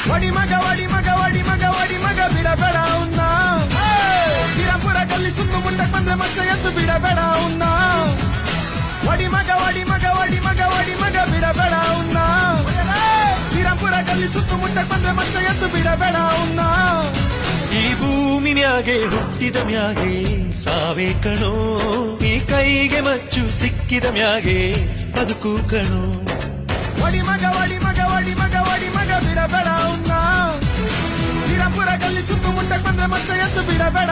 ವಡಿ ಮಗ ವಡಿ ಮಗ ವಡಿ ಮಗ ವಡಿ ಮಗ ಬಿಡಬೇಡ ಉನ್ನ ಶ್ರೀರಾಮ್ಪುರ ಗಲ್ಲಿ ಸುತ್ತು ಮುಂದಕ್ಕೆ ಬಂದ್ರೆ ಮಚ್ಚ ಎದ್ದು ಬಿಡಬೇಡ ಉನ್ನ ವಡಿ ಮಗ ವಡಿ ಮಗ ವಡಿ ಮಗ ವಡಿ ಮಗ ಬಿಡಬೇಡ ಉನ್ನ ಶ್ರೀರಾಮ್ಪುರ ಗಲ್ಲಿ ಸುತ್ತು ಮುಂದಕ್ಕೆ ಬಂದ್ರೆ ಮಚ್ಚ ಎದ್ದು ಬಿಡಬೇಡ ಉನ್ನ ಈ ಭೂಮಿ ಮ್ಯಾಗೆ ಹುಟ್ಟಿದ ಮ್ಯಾಗೆ ಸಾವೇ ಕಣೋ ಈ ಕೈಗೆ ಮಚ್ಚು ಸಿಕ್ಕಿದ ಮ್ಯಾಗೆ ಬದುಕು ಕಣೋ ವಡಿ ಮಗ ವಡಿ ಮಗ ವಡಿ ಮಗ ವಡಿ ಮಗ ಬಿಡಬೇಡ ಉನ್ನ ಶ್ರೀರಾಮ್ಪುರ ಗಲ್ಲಿ ಸುತ್ತು ಮುಂದಕ್ಕೆ ಬಂದ್ರೆ ಮಚ್ಚ ಎದ್ದು ಬಿಡಬೇಡ